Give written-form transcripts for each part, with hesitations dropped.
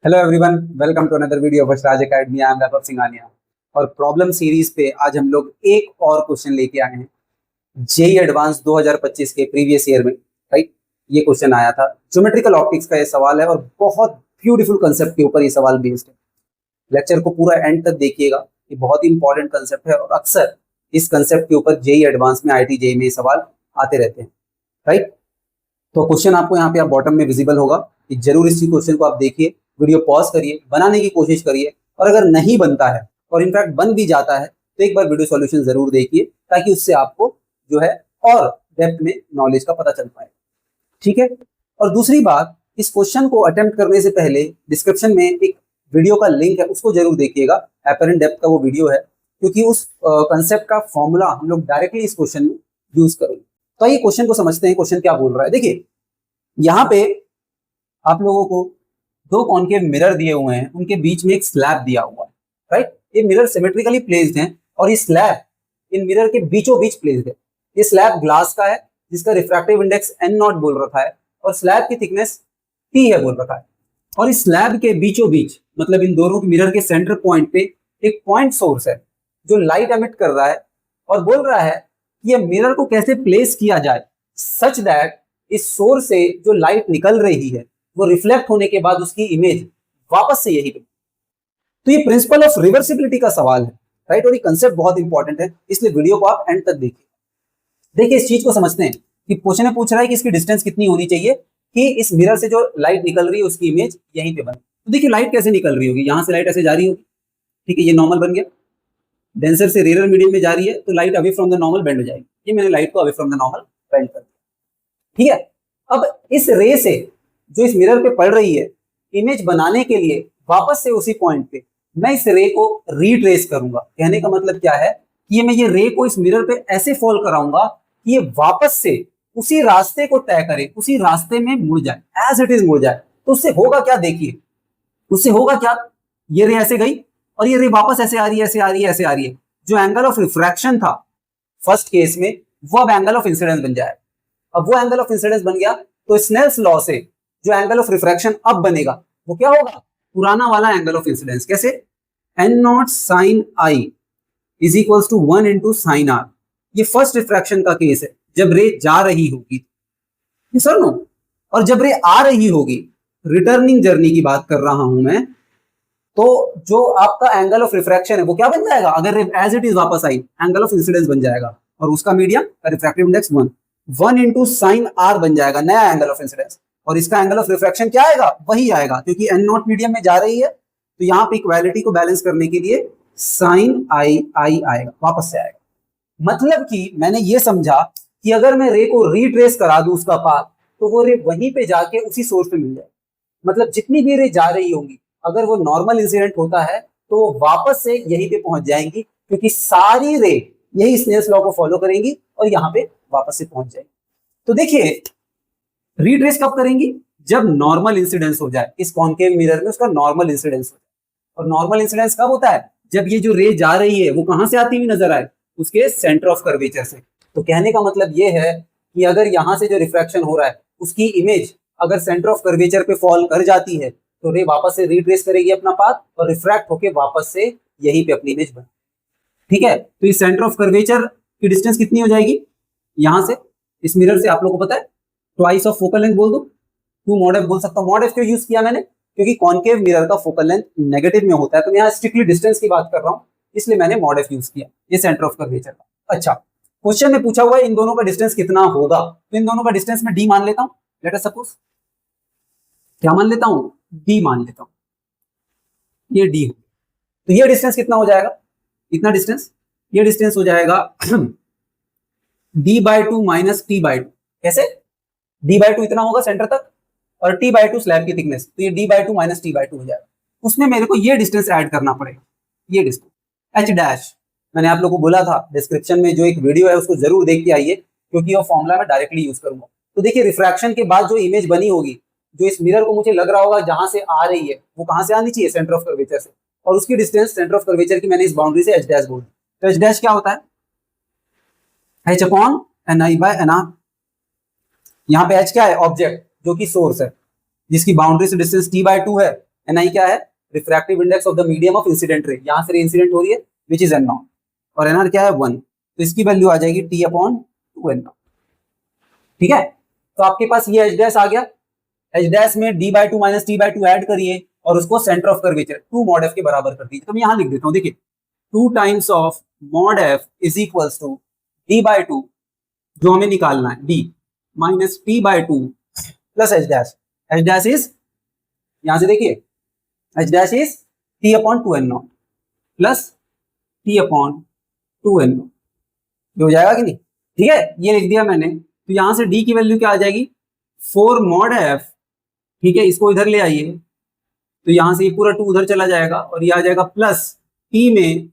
Hello everyone, welcome to another video of Raj academy. I am Vaibhav Singhania और problem series पे आज हम लोग एक और क्वेश्चन लेके आए हैं। जेई एडवांस 2025 के प्रीवियस ईयर में राइट ये क्वेश्चन आया था। ज्योमेट्रिकल ऑप्टिक्स का ये सवाल है और बहुत ब्यूटीफुल कंसेप्ट के ऊपर ये सवाल बेस्ड है। लेक्चर को पूरा एंड तक देखिएगा, ये बहुत ही इंपॉर्टेंट कंसेप्ट है और अक्सर इस कंसेप्ट के ऊपर जेई एडवांस में, आईटी जेई में ये सवाल आते रहते हैं राइट। तो क्वेश्चन आपको यहाँ पे आप बॉटम में विजिबल होगा कि जरूर इसी क्वेश्चन को आप देखिए, वीडियो पॉज करिए, बनाने की कोशिश करिए और अगर नहीं बनता है और इनफैक्ट बन भी जाता है तो एक बार वीडियो सॉल्यूशन जरूर देखिए ताकि उससे आपको जो है और डेप्थ में नॉलेज का पता चल पाए। ठीक है। और दूसरी बात, इस क्वेश्चन को अटेम्प्ट करने से पहले डिस्क्रिप्शन में एक वीडियो का लिंक है, उसको जरूर देखिएगा। एपरेंट डेप्थ का वो वीडियो है क्योंकि उस कंसेप्ट का फॉर्मूला हम लोग डायरेक्टली इस क्वेश्चन में यूज करेंगे। तो ये क्वेश्चन को समझते हैं, क्वेश्चन क्या बोल रहा है। देखिए यहाँ पे आप लोगों को दो कॉनकेव मिरर दिए हुए हैं, उनके बीच में एक स्लैब दिया हुआ है राइट। ये मिरर सिमेट्रिकली प्लेस्ड हैं और ये स्लैब इन मिरर के बीचों बीच प्लेस्ड है। ये स्लैब ग्लास का है जिसका रिफ्रैक्टिव इंडेक्स n0 बोल रखा है और स्लैब की थिकनेस t है बोल रखा है। और इस स्लैब के बीचों बीच मतलब इन दोनों के मिरर के सेंटर पॉइंट पे एक पॉइंट सोर्स है जो लाइट एमिट कर रहा है और बोल रहा है कि ये मिरर को कैसे प्लेस किया जाए सच दैट इस सोर्स से जो लाइट निकल रही है वो रिफ्लेक्ट होने के बाद उसकी इमेज वापस से यही पे। तो ये प्रिंसिपल ऑफ रिवर्सिबिलिटी का सवाल है राइट और ये कंसेप्ट बहुत इंपॉर्टेंट है, इसलिए वीडियो को आप एंड तक देखिए। देखिए इस चीज को समझते हैं कि क्वेश्चन में पूछ रहा है कि इसकी डिस्टेंस कितनी होनी चाहिए कि इस मिरर से जो लाइट निकल रही है उसकी इमेज यहीं पे बने। तो देखिए लाइट कैसे निकल रही होगी, यहां से लाइट ऐसे जा रही होगी, ठीक है, ये नॉर्मल बन गया। डेंसर से रेयर मीडियम में जा रही है तो light away from the normal bend हो जाएगी। ये मैंने लाइट को away from the normal bend कर दिया, ठीक है। अब इस रे से जो इस मिरर पे पड़ रही है, इमेज बनाने के लिए वापस से उसी पॉइंट पे मैं इस रे को रीट्रेस करूंगा। कहने का मतलब क्या है कि मैं ये रे को इस मिरर पे ऐसे फॉल कराऊंगा कि ये वापस से उसी रास्ते को तय करे, उसी रास्ते में मुड़ जाए, एज इट इज मुड़ जाए। तो उससे होगा क्या, देखिए उससे होगा क्या, ये रे ऐसे गई और ये रे वापस ऐसे आ रही है, ऐसे आ रही है, ऐसे आ रही है। जो एंगल ऑफ रिफ्रैक्शन था फर्स्ट केस में वो अब एंगल ऑफ इंसिडेंस बन जाए। अब वो एंगल ऑफ इंसिडेंस बन गया तो स्नेल्स लॉ से जो एंगल ऑफ रिफ्रैक्शन अब बनेगा वो क्या होगा, पुराना वाला एंगल ऑफ इंसिडेंस। कैसे, n0 sin i is equals to 1 into sin r। ये फर्स्ट रिफ्रैक्शन का केस है जब रे जा रही होगी, ये सर नो, और जब रे आ रही होगी, रिटर्निंग जर्नी की बात कर रहा हूं मैं, तो जो आपका एंगल ऑफ रिफ्रैक्शन है वो क्या बन जाएगा, अगर एज इट इज वापस आई एंगल ऑफ इंसिडेंस बन जाएगा और उसका medium refractive index 1 into sin r बन जाएगा नया एंगल ऑफ इंसिडेंस। और इसका एंगल ऑफ रिफ्रैक्शन क्या आएगा, वही आएगा क्योंकि n0 मीडियम में जा रही है तो यहाँ पे इक्वालिटी को बैलेंस करने के लिए sin i आएगा, वापस से आएगा। मतलब कि मैंने ये समझा कि अगर मैं रे को रीट्रेस करा दूं उसका पाथ तो वो रे वहीं पे जाके उसी सोर्स पे मिल जाए। मतलब जितनी भी रे जा रही होंगी अगर वो नॉर्मल इंसिडेंट होता है तो वो वापस से यहीं पे पहुंच जाएंगी क्योंकि सारी रे यही स्नेल्स लॉ को फॉलो करेंगी और यहाँ पे वापस से पहुंच जाएगी। तो देखिए रीट्रेस कब करेंगी, जब नॉर्मल इंसिडेंस हो जाए, इस कॉनकेव मिरर में उसका नॉर्मल इंसिडेंस हो जाए। और नॉर्मल इंसिडेंस कब होता है, जब ये जो रे जा रही है वो कहां से आती हुई नजर आए, उसके सेंटर ऑफ कर्वेचर से। तो कहने का मतलब ये है कि अगर यहां से जो रिफ्रैक्शन हो रहा है उसकी इमेज अगर सेंटर ऑफ कर्वेचर पे फॉल कर जाती है तो रे वापस से रीट्रेस करेगी अपना पाथ और रिफ्रैक्ट होके वापस से यहीं पे अपनी इमेज बने, ठीक है। तो इस सेंटर ऑफ कर्वेचर की डिस्टेंस कितनी हो जाएगी, यहां से इस मिरर से आप लोगों को पता है ट्वाइस ऑफ फोकल लेंथ बोल दो, 2 mod f बोल सकता हूं। mod f क्यों यूज किया मैंने, क्योंकि कॉनकेव मिरर का फोकल लेंथ नेगेटिव में होता है, तो मैं यहाँ स्ट्रिक्टली डिस्टेंस की बात कर रहा हूं इसलिए मैंने mod f यूज किया, ये सेंटर ऑफ कर्वेचर का। अच्छा, क्वेश्चन में पूछा हुआ है इन दोनों का डिस्टेंस कितना होगा, तो इन दोनों का डिस्टेंस मैं d मान लेता हूं। लेट अस सपोज क्या मान लेता हूं, d मान लेता हूं, ये d। तो ये डिस्टेंस कितना हो जाएगा, इतना डिस्टेंस, ये डिस्टेंस हो जाएगा d/2 माइनस t/2। कैसे, d/2 इतना होगा सेंटर तक और t/2 स्लैब की थिकनेस, तो ये d/2 माइनस t/2 हो जाएगा। उसमें मेरे को ये डिस्टेंस ऐड करना पड़ेगा, ये डिस्टेंस h'। मैंने आप लोगों को बोला था डिस्क्रिप्शन में जो एक वीडियो है उसको जरूर देख के आइए क्योंकि वो फॉर्मूला मैं डायरेक्टली यूज करूंगा। तो देखिए रिफ्रैक्शन के बाद जो इमेज बनी होगी, जो इस मिरर को मुझे लग रहा होगा जहां से आ रही है वो कहां से आनी चाहिए, सेंटर ऑफ कर्वेचर से, और उसकी डिस्टेंस सेंटर ऑफ कर्वेचर की मैंने इस बाउंड्री से h' बोल दी। तो h' क्या होता है, h/ni/nr। यहाँ पे h क्या है, ऑब्जेक्ट जो कि सोर्स है जिसकी बाउंड्री से डिस्टेंस t/2 है Ni क्या है? Refractive index of the medium of incident ray, यहाँ से रे इंसिडेंट हो रही है विच इज n0, और nr क्या है 1, तो इसकी वैल्यू आ जाएगी T/2n0। ठीक है, तो आपके पास ये h डैश आ गया, h डैश में d/2 माइनस t/2 ऐड करिए और उसको centre of curvature 2 mod f के बराबर कर दीजिए। तो मैं यहाँ लिख देता हूँ, देखिए 2 times of mod f is equals to d/2 जो हमें निकालना है d minus t/2 plus h dash, h dash is यहां से देखिए h dash is T/2n0 plus T/2n0, ये हो जाएगा कि नहीं? ठीक है, ये लिख दिया मैंने। तो यहां से d की वैल्यू क्या आ जाएगी 4 mod f, ठीक है, इसको इधर ले आइए तो यहां से ये पूरा 2 उधर चला जाएगा और ये आ जाएगा प्लस t में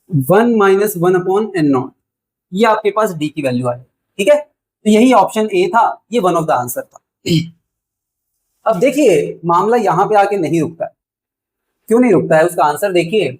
1 माइनस 1/n0, ये आपके पास d की वैल्यू आ जाएगी। ठीक है, तो यही ऑप्शन ए था, ये वन ऑफ द आंसर था। अब देखिए मामला यहां पे आके नहीं रुकता है। क्यों नहीं रुकता है? उसका आंसर देखिए,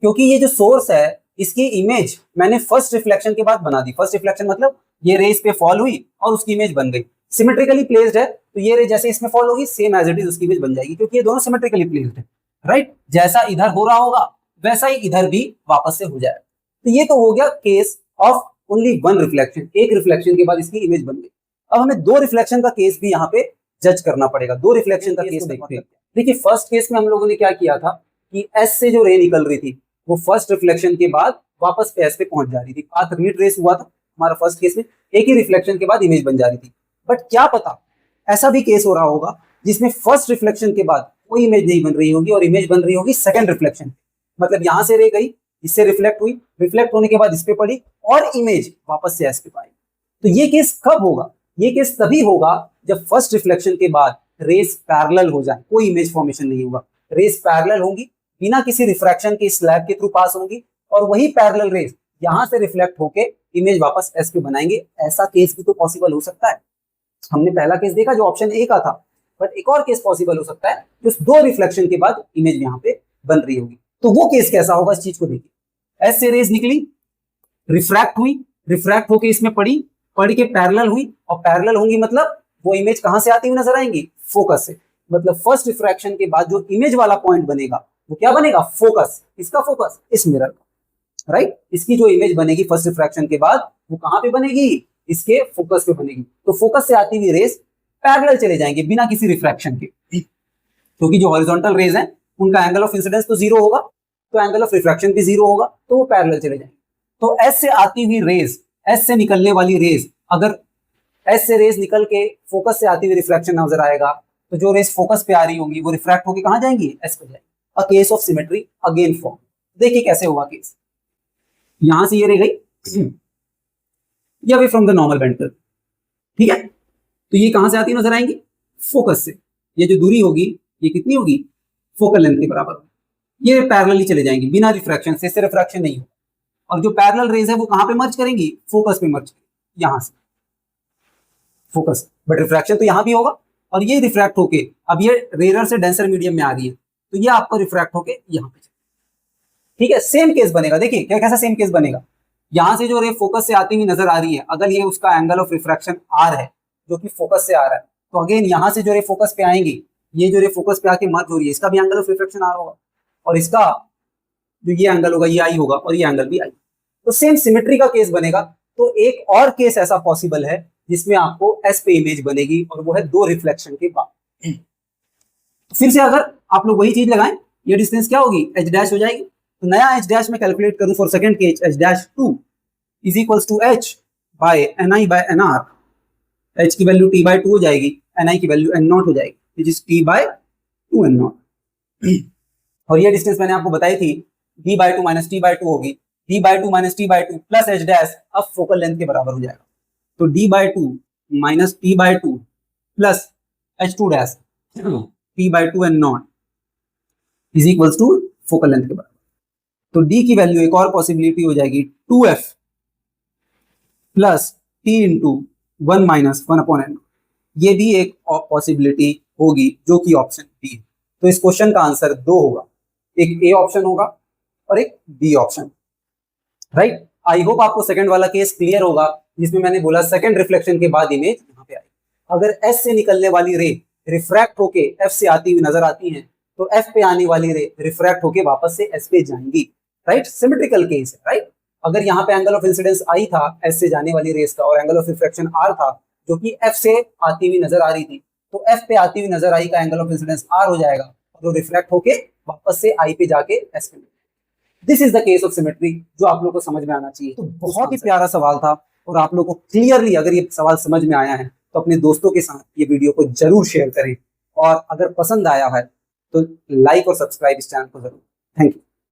क्योंकि ये जो सोर्स है इसकी इमेज मैंने फर्स्ट रिफ्लेक्शन के बाद बना दी। फर्स्ट रिफ्लेक्शन मतलब ये रे इस पे फॉल हुई और उसकी इमेज बन गई, सिमेट्रिकली प्लेस्ड है, तो ये रे जैसे इसमें फॉल होगी सेम एज इट इज उसकी इमेज बन जाएगी, क्योंकि ये दोनों सिमेट्रिकली प्लेस्ड है, राइट? जैसा इधर हो रहा होगा वैसा ही इधर भी वापस से हो जाएगा। तो ये तो हो गया case of only one reflection, एक रिफ्लेक्शन के बाद इसकी इमेज बन गई। अब हमें दो रिफ्लेक्शन का केस भी यहाँ पे जज करना पड़ेगा। दो रिफ्लेक्शन का केस देखते हैं। देखिए फर्स्ट केस में हम लोगों ने क्या किया था कि एस से जो रे निकल रही थी वो फर्स्ट रिफ्लेक्शन के बाद वापस पे एस पे पहुंच जा रही थी, पाथ रिट्रेस हुआ था हमारा फर्स्ट केस में, एक ही रिफ्लेक्शन के बाद इमेज बन जा रही थी। बट क्या पता ऐसा भी केस हो रहा होगा जिसमें फर्स्ट रिफ्लेक्शन के बाद कोई इमेज नहीं बन रही होगी और इमेज बन रही होगी सेकंड रिफ्लेक्शन, मतलब यहां से रे गई, इससे रिफ्लेक्ट हुई, रिफ्लेक्ट होने के बाद इस पे पड़ी और इमेज वापस से एस पे पाई। तो ये केस कब होगा? ये केस तभी होगा जब फर्स्ट रिफ्लेक्शन के बाद रेस पैरेलल हो जाए, कोई इमेज फॉर्मेशन नहीं होगा, रेस पैरेलल होंगी, बिना किसी रिफ्रैक्शन के स्लैब के थ्रू पास होंगी और वही पैरेलल रेस यहां से रिफ्लेक्ट होके इमेज वापस एस पे बनाएंगे। ऐसा केस भी तो पॉसिबल हो सकता है। हमने पहला केस देखा जो ऑप्शन ए का था, बट एक और केस पॉसिबल हो सकता है जो दो रिफ्लेक्शन के बाद इमेज यहाँ पे बन रही होगी। तो वो केस कैसा होगा इस चीज को देखिए। एस से रेज निकली, रिफ्रैक्ट हुई, रिफ्रैक्ट होके इसमें पड़ी, पढ़ के पैरेलल हुई और पैरेलल होंगी मतलब वो इमेज कहां से आती हुई नजर आएंगी? फोकस से। मतलब फर्स्ट रिफ्रैक्शन के बाद जो इमेज वाला पॉइंट बनेगा वो क्या बनेगा? फोकस। इसका फोकस इस मिरर का, राइट? इसकी जो इमेज बनेगी फर्स्ट रिफ्रैक्शन के बाद वो कहां पे बनेगी? इसके फोकस पे बनेगी। तो फोकस से आती हुई रेस पैरेलल चले जाएंगे बिना किसी रिफ्रैक्शन के, क्योंकि जो हॉरिजॉन्टल रेज हैं उनका एंगल ऑफ इंसिडेंस तो जीरो होगा, तो एंगल ऑफ रिफ्रैक्शन भी जीरो होगा, तो वो पैरेलल चले जाएंगे। तो एस से आती हुई रेज, एस से निकलने वाली रेज, अगर एस से रेज निकल के फोकस से आती हुई रिफ्रैक्शन नजर आएगा तो जो रेज फोकस पे आ रही होंगी वो रिफ्रैक्ट होके कहां जाएंगी? एस पे जाएंगी। A case of symmetry again form. देखिए कैसे हुआ केस। यहां से ये रह गई ये away from the normal ventral, ठीक है? तो ये कहां से आती नजर आएंगी? फोकस से। ये जो दूरी होगी ये कितनी होगी? फोकल लेंथ के बराबर होगी। ये पैरेलली चले जाएंगी बिना रिफ्रैक्शन से, इससे रिफ्रैक्शन नहीं होगा। और जो पैरेलल रेज है वो कहां पे मर्ज करेंगी? फोकस पे मर्ज करेंगी, यहां से फोकस। बट रिफ्रैक्शन तो यहां भी होगा और ये रिफ्रैक्ट होके अब ये रेयर से डेंसर मीडियम में आ गई है, तो ये आपका रिफ्रैक्ट होके यहां पे, ठीक है? सेम केस बनेगा। देखिए क्या कैसा सेम केस बनेगा। यहां से जो रे फोकस से आती हुई नजर आ रही है, अगर ये उसका एंगल ऑफ रिफ्रैक्शन आर है जो कि फोकस से आ रहा है, तो अगेन यहां से जो रे फोकस पे आएंगी, ये जो रे फोकस पे आके मर्ज हो रही है, इसका भी एंगल ऑफ रिफ्रैक्शन आर होगा और इसका जो ये एंगल होगा ये आई होगा और ये एंगल भी आई। तो सेम सिमेट्री का केस बनेगा। तो एक और केस ऐसा पॉसिबल है जिसमें आपको एस पे इमेज बनेगी और वो है दो रिफ्लेक्शन के बाद। तो फिर से अगर आप लोग वही चीज लगाएं, ये डिस्टेंस क्या होगी? एच डैश हो जाएगी। तो नया एच डैश में कैलकुलेट करूं for second case, H dash 2 is equals to H by N I by N R. एच की वैल्यू t/2 हो जाएगी, एन आई की वैल्यू n0 हो जाएगी, विच इज t/2n0। और ये डिस्टेंस मैंने आपको बताई थी d/2 माइनस t/2 होगी, d/2 minus t/2 plus H dash अब फोकल लेंथ के बराबर हो जाएगा। तो d/2 minus t/2 plus h2 dash t/2n0 is equals to focal length के बराबर। तो d की वैल्यू एक और पॉसिबिलिटी हो जाएगी 2f plus t into 1 minus 1/n। ये भी एक पॉसिबिलिटी होगी जो कि ऑप्शन डी है। तो इस क्वेश्चन का आंसर दो होगा, एक ए ऑप्शन होगा और एक B option, right? I hope आपको सेकंड वाला केस क्लियर होगा जिसमें मैंने बोला सेकंड रिफ्लेक्शन के बाद इमेज यहाँ पे आई। अगर एस से निकलने वाली रे रिफ्रैक्ट होके एफ से आती हुई नजर आती हैं, तो एफ पे आने वाली रे रिफ्रैक्ट होके वापस से एस पे जाएंगी, राइट। सिमेट्रिकल केस है, राइट। अगर यहाँ पे एंगल ऑफ इंसिडेंस आई था एस से जाने वाली रेस का और एंगल ऑफ रिफ्रैक्शन आर था जो कि एफ से आती हुई नजर आ रही थी, तो एफ पे आती हुई नजर आई का एंगल ऑफ इंसिडेंस आर हो जाएगा और वो रिफ्रैक्ट होके वापस से आई पे जाके एस पे। This is the case of symmetry, जो आप लोगों को समझ में आना चाहिए। तो बहुत ही प्यारा सवाल था और आप लोगों को क्लियरली अगर ये सवाल समझ में आया है तो अपने दोस्तों के साथ ये वीडियो को जरूर शेयर करें और अगर पसंद आया है तो लाइक और सब्सक्राइब इस चैनल को जरूर। Thank you.